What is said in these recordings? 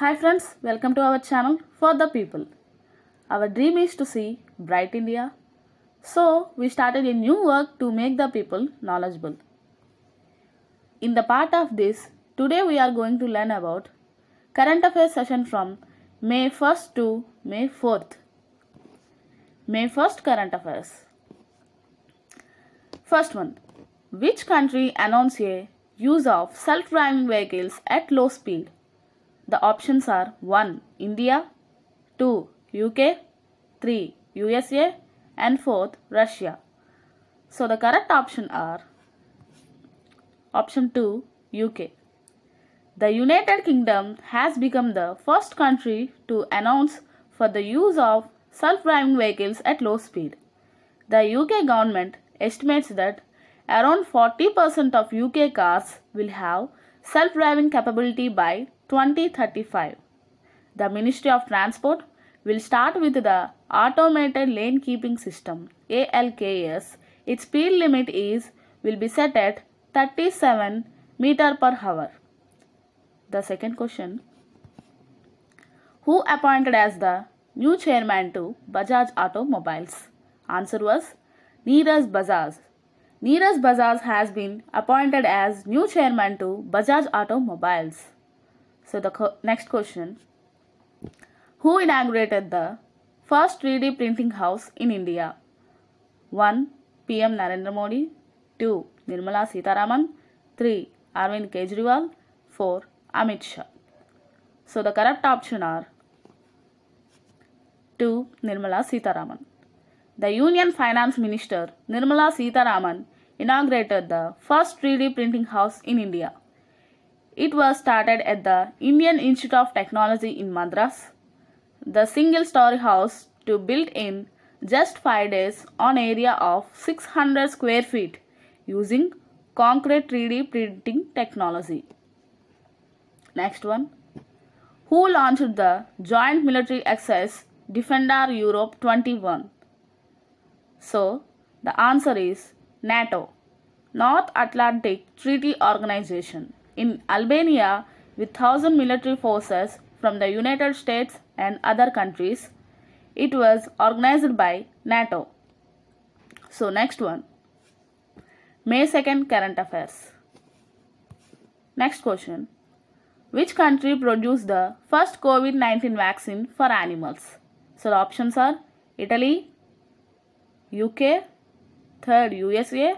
Hi friends, welcome to our channel For the People. Our dream is to see bright India. So we started a new work to make the people knowledgeable. In the part of this, today we are going to learn about current affairs session from May 1st to May 4th. May 1st current affairs. First one. Which country announced a use of self-driving vehicles at low speed? The options are 1. India, 2. UK, 3. USA and 4th Russia. So the correct option are option 2 UK. The United Kingdom has become the first country to announce for the use of self-driving vehicles at low speed. The UK government estimates that around 40% of UK cars will have self-driving capability by 2035. The Ministry of Transport will start with the Automated Lane Keeping System ALKS. Its speed limit will be set at 37 meter per hour. The second question. Who appointed as the new chairman to Bajaj Automobiles? Answer was Neeraj Bajaj. Neeraj Bajaj has been appointed as new chairman to Bajaj Automobiles. So the next question. Who inaugurated the first 3D printing house in India? 1. PM Narendra Modi, 2. Nirmala Sitharaman, 3. Arvind Kejriwal, 4. Amit Shah. So the correct option are 2. Nirmala Sitharaman. The Union Finance Minister Nirmala Sitharaman inaugurated the first 3D printing house in India. It was started at the Indian Institute of Technology in Madras. The single-story house to built in just 5 days on area of 600 square feet using concrete 3D printing technology. Next one. Who launched the Joint Military Exercise Defender Europe 21? So, the answer is NATO, North Atlantic Treaty Organization, in Albania with 1,000 military forces from the United States and other countries. It was organized by NATO. So, next one. May 2nd current affairs. Next question. Which country produced the first COVID-19 vaccine for animals? So, the options are Italy, UK, 3rd USA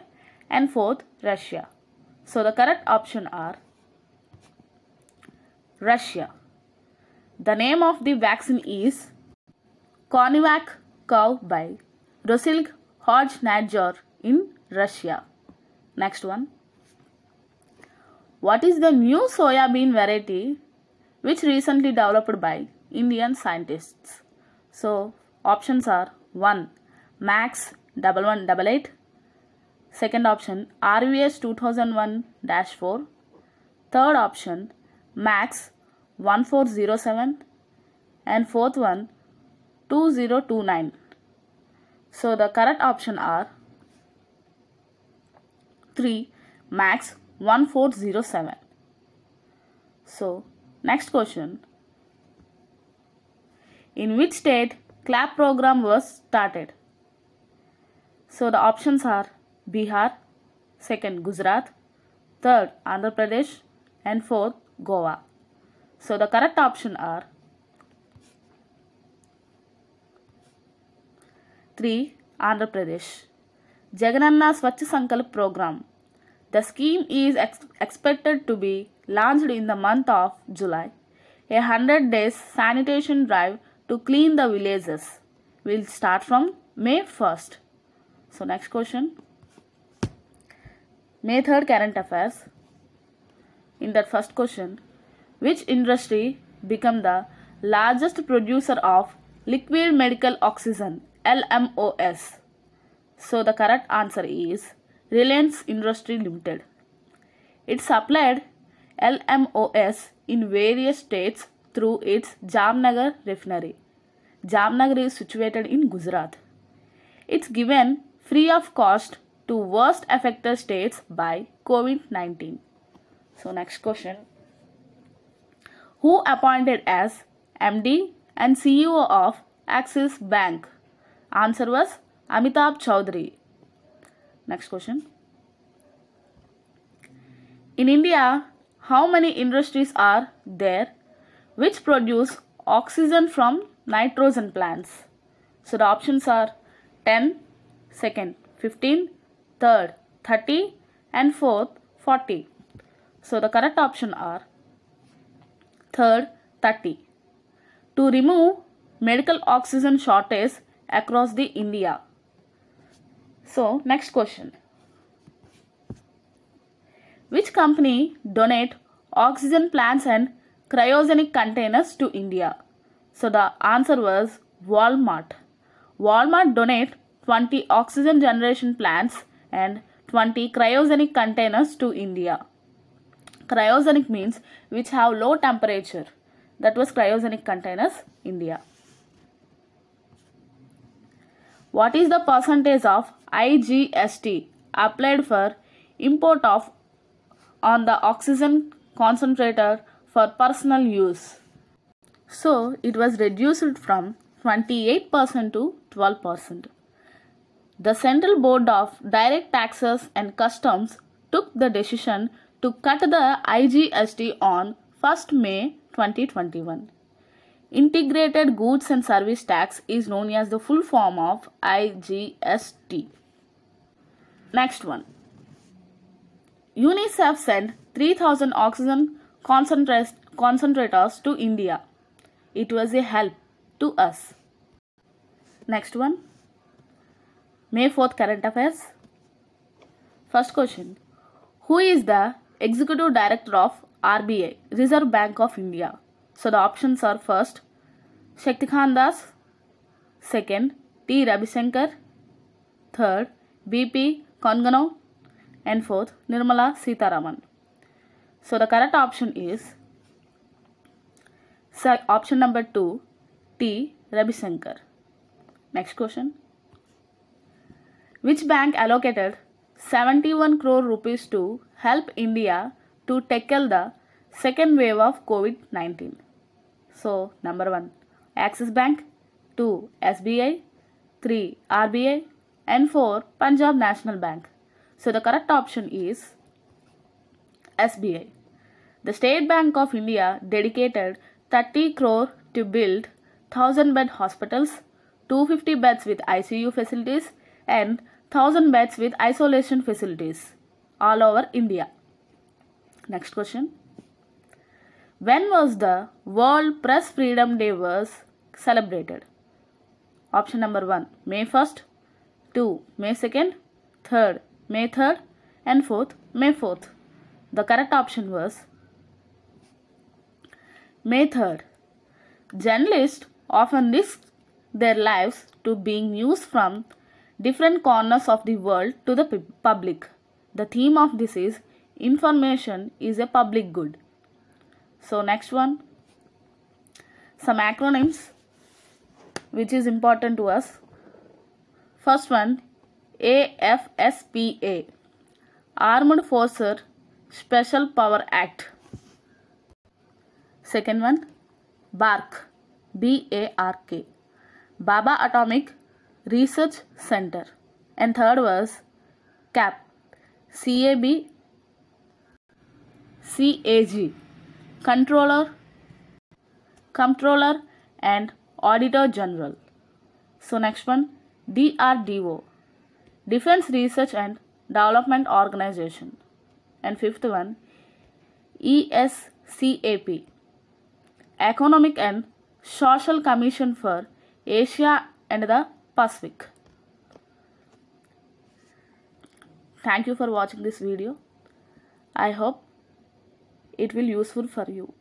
and 4th Russia. So the correct option are Russia. The name of the vaccine is Coronavac Cow by Rosilk Hodge-Nadjor in Russia. Next one. What is the new soya bean variety which recently developed by Indian scientists? So options are 1. Max 1188, second option RVS 2001-4, third option Max 1407 and fourth one 2029. So the correct option are 3. Max 1407. So next question. In which state CLAP program was started? So the options are Bihar, 2nd Gujarat, 3rd Andhra Pradesh and 4th Goa. So the correct option are 3. Andhra Pradesh. Jagananna Swachh Sankalp program. The scheme is expected to be launched in the month of July. A 100 days sanitation drive to clean the villages will start from May 1st. So next question. May 3rd current affairs. In that first question, which industry became the largest producer of liquid medical oxygen LMOS? So the correct answer is Reliance Industry Limited. It supplied LMOS in various states through its Jamnagar refinery. Jamnagar is situated in Gujarat. It's given free of cost to worst affected states by COVID-19. So next question. Who appointed as MD and CEO of Axis Bank? Answer was Amitabh Chaudhary. Next question. In India, how many industries are there which produce oxygen from nitrogen plants? So the options are 10, second 15, third 30 and fourth 40. So the correct option are third 30. To remove medical oxygen shortage across the India. So next question. Which company donate oxygen plants and cryogenic containers to India? So the answer was Walmart. Walmart donate 20 oxygen generation plants and 20 cryogenic containers to India. Cryogenic means which have low temperature. That was cryogenic containers, India. What is the percentage of IGST applied for import of on the oxygen concentrator for personal use? So it was reduced from 28% to 12%. The Central Board of Direct Taxes and Customs took the decision to cut the IGST on 1st May 2021. Integrated Goods and Service Tax is known as the full form of IGST. Next one. UNICEF sent 3,000 oxygen concentrators to India. It was a help to us. Next one. May 4th current affairs. First question. Who is the Executive Director of RBI, Reserve Bank of India? So the options are first Shaktikant Das, second T. Ravisankar, third BP Kongano, and fourth Nirmala Sitharaman. So the correct option is option number 2, T. Ravisankar. Next question. Which bank allocated 71 crore rupees to help India to tackle the second wave of COVID-19? So number 1, Axis Bank, 2, SBI, 3, RBI, and 4, Punjab National Bank. So the correct option is SBI. The State Bank of India dedicated 30 crore to build 1000-bed hospitals, 250 beds with ICU facilities, and 1000 beds with isolation facilities all over India. Next question. When was the World Press Freedom Day was celebrated? Option number 1, May 1st, 2, May 2nd, 3rd, May 3rd, and 4th, May 4th. The correct option was May 3rd. Journalists often risk their lives to bring news from different corners of the world to the public. The theme of this is information is a public good. So next one, some acronyms which is important to us. First one, AFSPA, Armed Forces Special Power Act. Second one, BARC, BARK, Baba Atomic Research Center. And third was CAP, CAG, Comptroller and Auditor General. So next one, DRDO, Defense Research and Development Organization. And fifth one, ESCAP, Economic and Social Commission for Asia and the Pacific. Thank you for watching this video. I hope it will be useful for you.